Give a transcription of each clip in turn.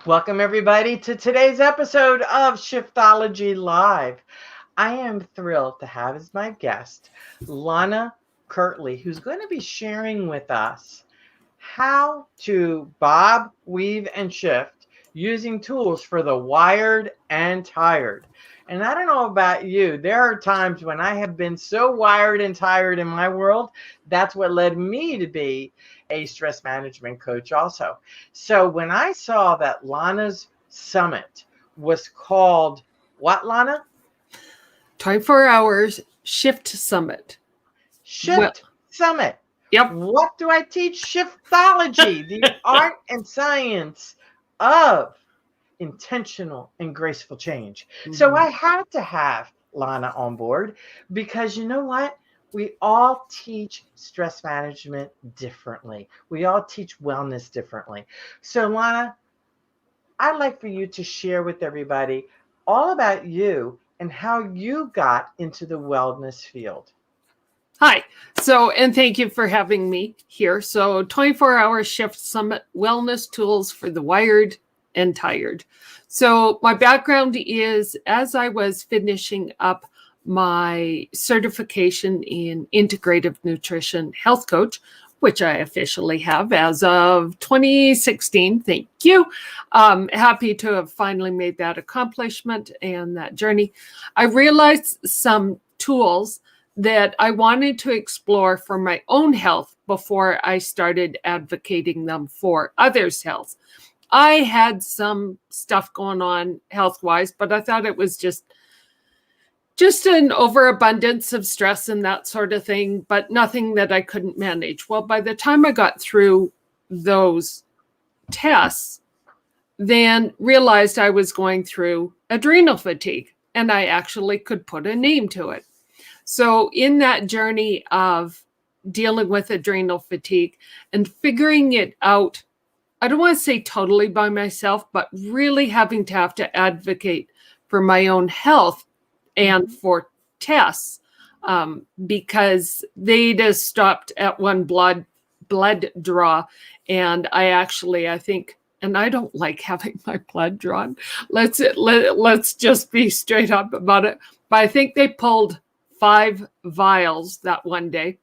Welcome, everybody, to today's episode of Shiftology Live. I am thrilled to have as my guest Lana Kirtley, who's going to be sharing with us how to bob, weave, and shift using tools for the wired and tired. And I don't know about you, there are times when I have been so wired and tired in my world. That's what led me to be a stress management coach also. So when I saw that Lana's summit was called what, Lana? 24 hours shift summit. Well, Shift Summit. yep. What do I teach? Shiftology, the art and science of intentional and graceful change. So I had to have Lana on board because you know what? We all teach stress management differently. We all teach wellness differently. So, Lana, I'd like for you to share with everybody all about you and how you got into the wellness field. Hi. And thank you for having me here. So 24-hour shift summit wellness tools for the wired and tired. So my background is as I was finishing up my certification in integrative nutrition health coach, which I officially have as of 2016. Thank you. Happy to have finally made that accomplishment and that journey. I realized some tools that I wanted to explore for my own health before I started advocating them for others' health. I had some stuff going on health-wise, but I thought it was just an overabundance of stress and that sort of thing, but nothing that I couldn't manage. Well, by the time I got through those tests, then realized I was going through adrenal fatigue, and I actually could put a name to it. So in that journey of dealing with adrenal fatigue and figuring it out, I don't want to say totally by myself, but really having to advocate for my own health and for tests because they just stopped at one blood draw. And I think, and I don't like having my blood drawn. Let's just be straight up about it. But I think they pulled 5 vials that one day,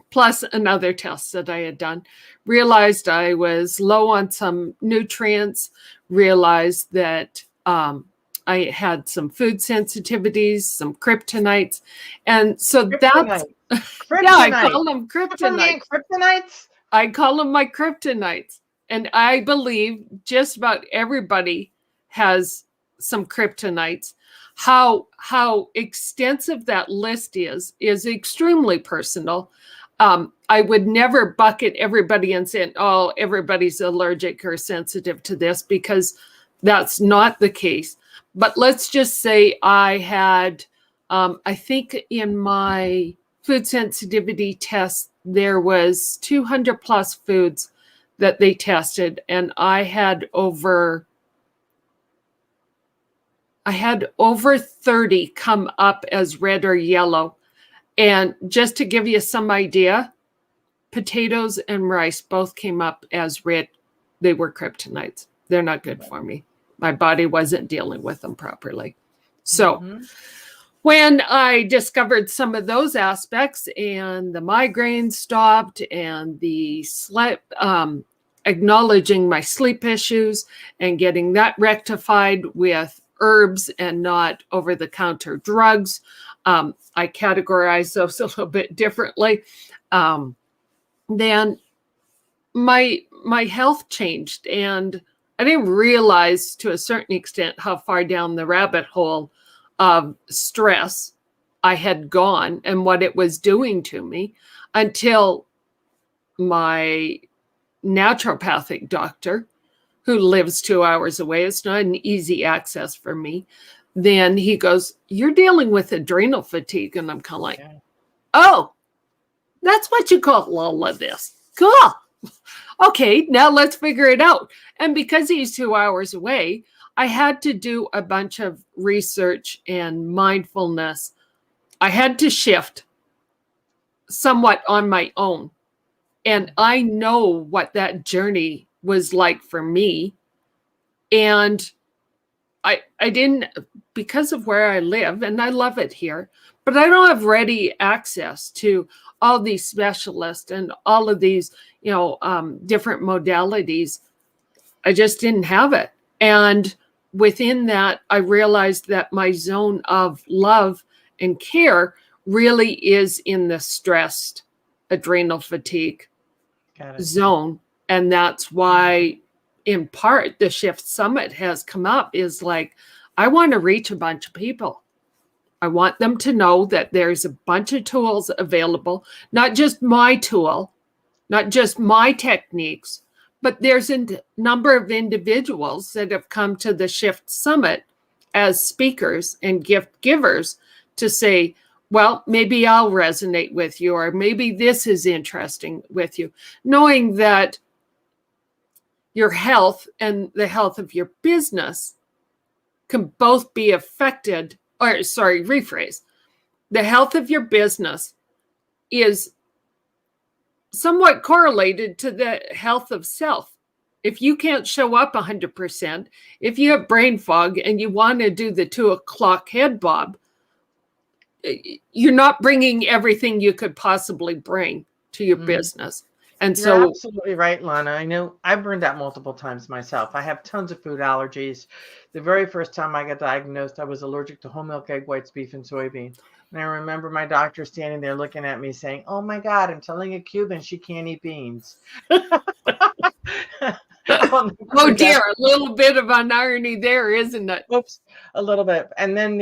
plus another test that I had done. Realized I was low on some nutrients, realized that I had some food sensitivities, some kryptonites. And so that's, yeah, I call them kryptonites. I call them my kryptonites. And I believe just about everybody has some kryptonites. How extensive that list is extremely personal. I would never bucket everybody and say, oh, everybody's allergic or sensitive to this, because that's not the case. But let's just say I had, I think in my food sensitivity test, there was 200 plus foods that they tested, and I had over 30 come up as red or yellow. And just to give you some idea, potatoes and rice both came up as red. They were kryptonites. They're not good for me. My body wasn't dealing with them properly. So when I discovered some of those aspects and the migraine stopped and the sleep, acknowledging my sleep issues and getting that rectified with herbs and not over-the-counter drugs, I categorize those a little bit differently. Then my health changed, and I didn't realize to a certain extent how far down the rabbit hole of stress I had gone and what it was doing to me until my naturopathic doctor, who lives 2 hours away, it's not an easy access for me. Then he goes, you're dealing with adrenal fatigue. And I'm kind of like, oh, that's what you call all of this. Cool. Okay, now let's figure it out. And because he's 2 hours away, I had to do a bunch of research and mindfulness. I had to shift somewhat on my own. And I know what that journey was like for me And I didn't, because of where I live, and I love it here, but I don't have ready access to all these specialists and all of these, different modalities. I just didn't have it. And within that, I realized that my zone of love and care really is in the stressed adrenal fatigue zone. And that's why, in part, the Shift Summit has come up, is like, I want to reach a bunch of people. I want them to know that there's a bunch of tools available, not just my tool, not just my techniques, but there's a number of individuals that have come to the Shift Summit as speakers and gift givers to say, well, maybe I'll resonate with you, or maybe this is interesting with you, knowing that your health and the health of your business can both be affected, or sorry, rephrase. The health of your business is somewhat correlated to the health of self. If you can't show up 100%, if you have brain fog and you want to do the 2 o'clock head bob, you're not bringing everything you could possibly bring to your business. And You're absolutely right, Lana. I know I burned out multiple times myself. I have tons of food allergies. The very first time I got diagnosed, I was allergic to whole milk, egg whites, beef, and soybean. And I remember my doctor standing there looking at me saying, "Oh my God, I'm telling a Cuban she can't eat beans." Oh dear, a little bit of an irony there, isn't it? Oops, a little bit. And then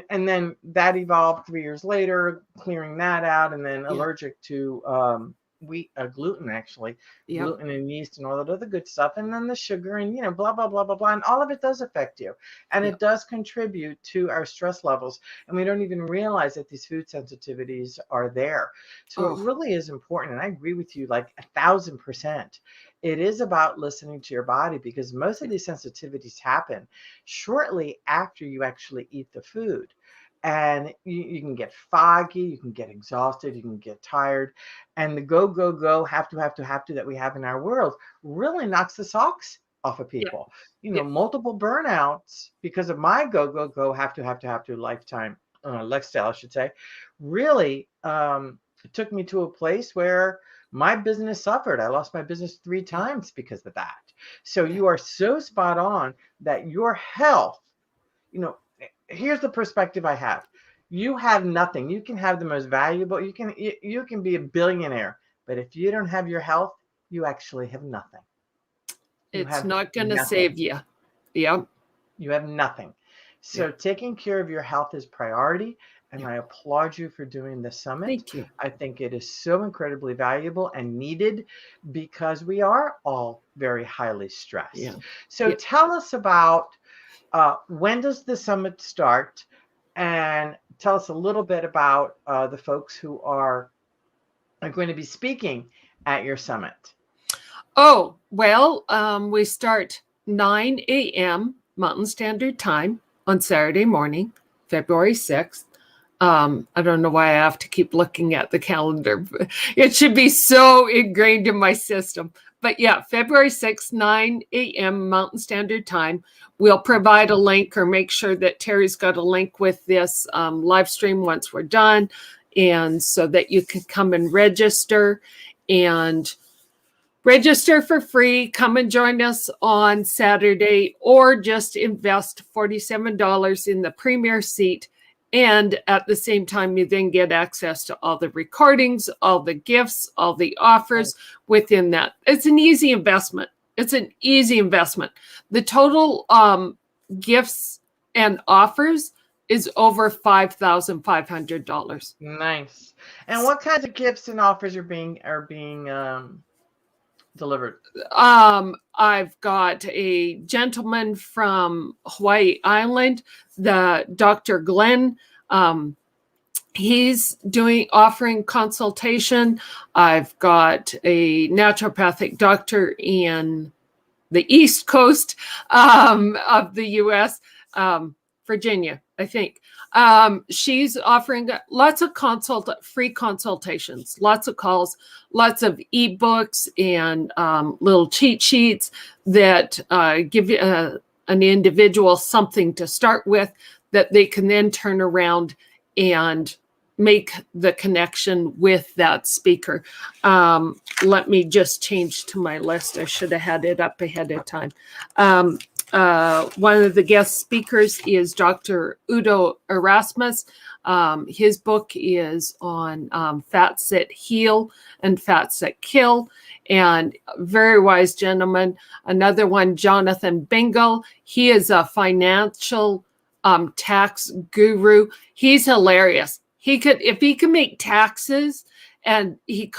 and then that evolved 3 years later, clearing that out, and then allergic to wheat, gluten, actually, gluten and yeast and all that other good stuff, and then the sugar and blah blah blah blah blah, and all of it does affect you, and it does contribute to our stress levels, and we don't even realize that these food sensitivities are there. So it really is important, and I agree with you like 1,000%. It is about listening to your body, because most of these sensitivities happen shortly after you actually eat the food. And you can get foggy, you can get exhausted, you can get tired. And the go, go, go, have to that we have in our world really knocks the socks off of people. Multiple burnouts because of my go, go, go, have to lifestyle, I should say, really took me to a place where my business suffered. I lost my business 3 times because of that. So you are so spot on that your health, here's the perspective I have. You have nothing. You can have the most valuable, you can be a billionaire, but if you don't have your health, you actually have nothing. It's not going to save you. Yep. You have nothing. So taking care of your health is priority. And I applaud you for doing the summit. Thank you. I think it is so incredibly valuable and needed, because we are all very highly stressed. So tell us about when does the summit start, and tell us a little bit about the folks who are going to be speaking at your summit. Oh, well, we start 9 a.m. Mountain Standard Time on Saturday morning, February 6th. I don't know why I have to keep looking at the calendar. It should be so ingrained in my system. But yeah, February 6th, 9 a.m. Mountain Standard Time. We'll provide a link, or make sure that Terry's got a link with this live stream once we're done, and so that you can come and register for free. Come and join us on Saturday, or just invest $47 in the premier seat. And at the same time, you then get access to all the recordings, all the gifts, all the offers within that. It's an easy investment. The total gifts and offers is over $5,500. Nice. And what kinds of gifts and offers are being delivered? I've got a gentleman from Hawaii Island, the Dr. Glenn. He's offering consultation. I've got a naturopathic doctor in the East Coast of the U.S., Virginia. I think. She's offering lots of free consultations, lots of calls, lots of ebooks and little cheat sheets that give an individual something to start with that they can then turn around and make the connection with that speaker. Let me just change to my list. I should have had it up ahead of time. One of the guest speakers is Dr. Udo Erasmus. His book is on fats that heal and fats that kill, and very wise gentleman. Another one, Jonathan Bingle. He is a financial tax guru. He's hilarious. If he can make taxes, and he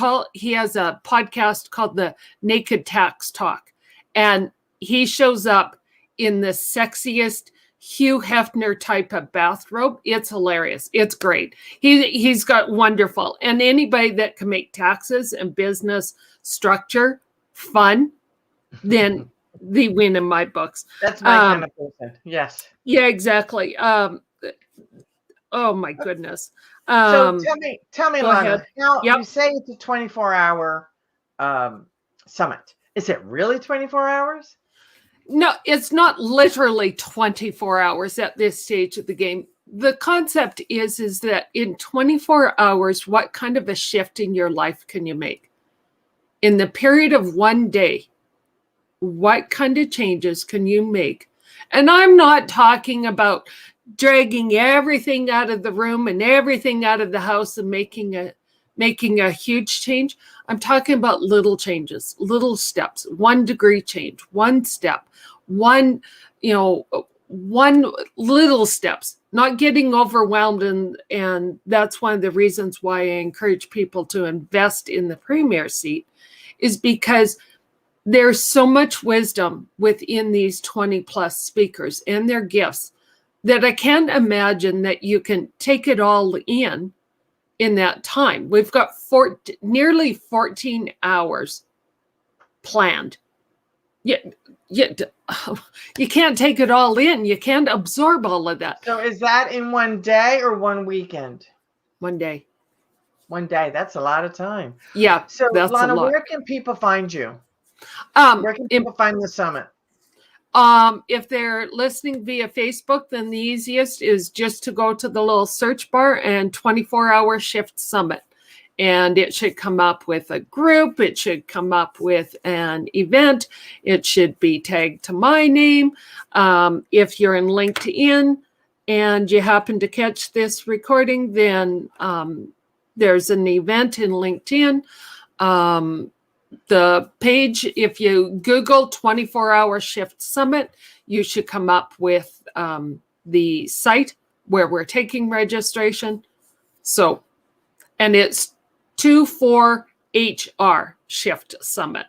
has a podcast called the Naked Tax Talk, and he shows up in the sexiest Hugh Hefner type of bathrobe. It's hilarious. It's great. He's got wonderful. And anybody that can make taxes and business structure fun, then they win in my books. That's my kind of person. Yes. Yeah, exactly. Oh my goodness. So tell me, Lana, now Yep. you say it's a 24-hour summit. Is it really 24 hours? No, it's not literally 24 hours at this stage of the game. The concept is that in 24 hours, what kind of a shift in your life can you make? In the period of one day, what kind of changes can you make? And I'm not talking about dragging everything out of the room and everything out of the house and making a huge change. I'm talking about little changes, little steps, 1 degree change, 1 step, one little steps, not getting overwhelmed. And that's one of the reasons why I encourage people to invest in the Premier Seat, is because there's so much wisdom within these 20 plus speakers and their gifts that I can't imagine that you can take it all in that time. We've got nearly 14 hours planned. You can't take it all in. You can't absorb all of that. So is that in one day or one weekend? One day. One day. That's a lot of time. Yeah. So that's Lana, a lot. where can people find you? Where can people find the summit? If they're listening via Facebook, then the easiest is just to go to the little search bar and 24-hour shift summit. And it should come up with a group. It should come up with an event. It should be tagged to my name. If you're in LinkedIn and you happen to catch this recording, then there's an event in LinkedIn. The page, if you Google 24-hour shift summit, you should come up with the site where we're taking registration. So, and it's 24HR shift summit.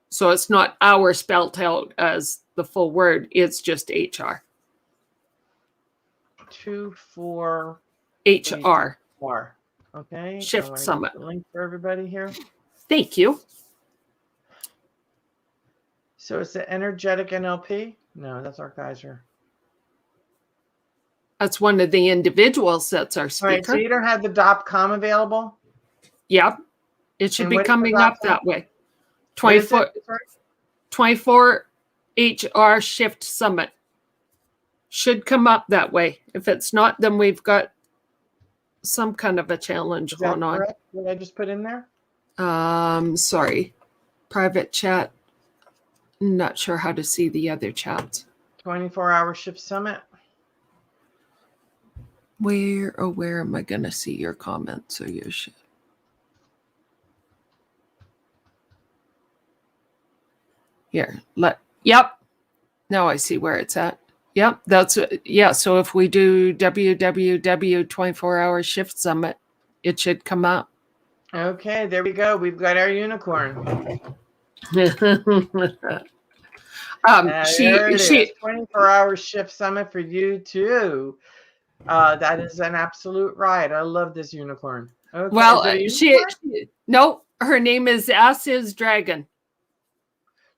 So it's not hour spelled out as the full word. It's just HR. 24 HR. Okay. Shift summit. Link for everybody here. Thank you. So it's the energetic NLP? No, that's our Kaiser. That's one of the individuals that's our speaker. All right, so you don't have the .com available? Yep. It should be coming up that way. 24 HR Shift Summit. Should come up that way. If it's not, then we've got some kind of a challenge going on. Correct? What I just put in there? Sorry. Private chat. Not sure how to see the other chats. 24-hour shift summit. Where am I going to see your comments or your shit? Here, yep. Now I see where it's at. Yep, so if we do www 24-hour shift summit, it should come up. Okay, there we go. We've got our unicorn. She 24-hour shift summit for you too. That is an absolute riot. I love this unicorn. Okay, well, no, her name is Ass's Dragon.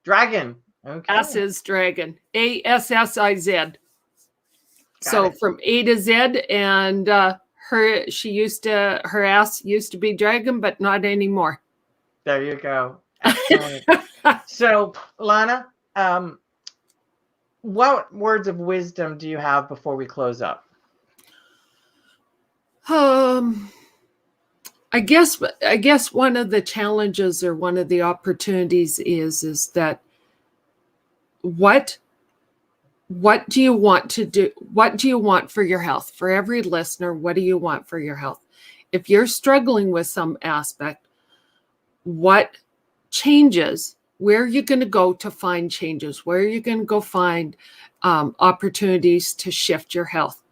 Dragon. Okay. Ass's Dragon. ASSIZ. So it. from A to Z, and her ass used to be dragon, but not anymore. There you go. Excellent. So, Lana, what words of wisdom do you have before we close up? I guess one of the challenges or one of the opportunities is that what do you want to do? What do you want for your health? For every listener, what do you want for your health? If you're struggling with some aspect, what changes? Where are you going to go to find changes? Where are you going to go find opportunities to shift your health?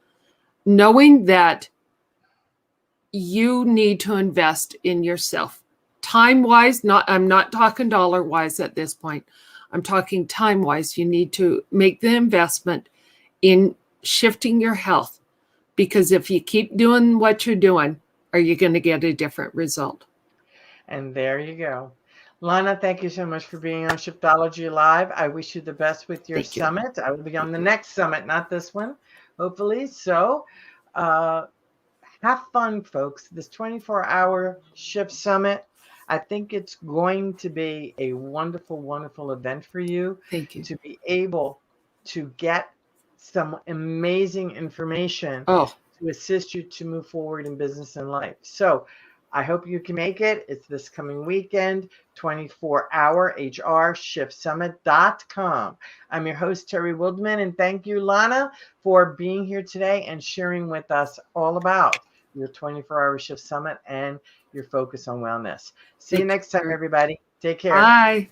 Knowing that you need to invest in yourself. Time-wise, I'm not talking dollar-wise at this point. I'm talking time-wise. You need to make the investment in shifting your health, because if you keep doing what you're doing, are you going to get a different result? And there you go. Lana, thank you so much for being on Shiftology Live. I wish you the best with your summit. I will be on the next summit, not this one, hopefully. So have fun, folks. This 24-hour Shift Summit, I think it's going to be a wonderful, wonderful event for you. Thank you. To be able to get some amazing information to assist you to move forward in business and life. So I hope you can make it. It's this coming weekend, 24-hour HR shiftsummit.com. I'm your host, Terry Wildman, and thank you, Lana, for being here today and sharing with us all about your 24-hour shift summit and your focus on wellness. See you next time, everybody. Take care. Bye.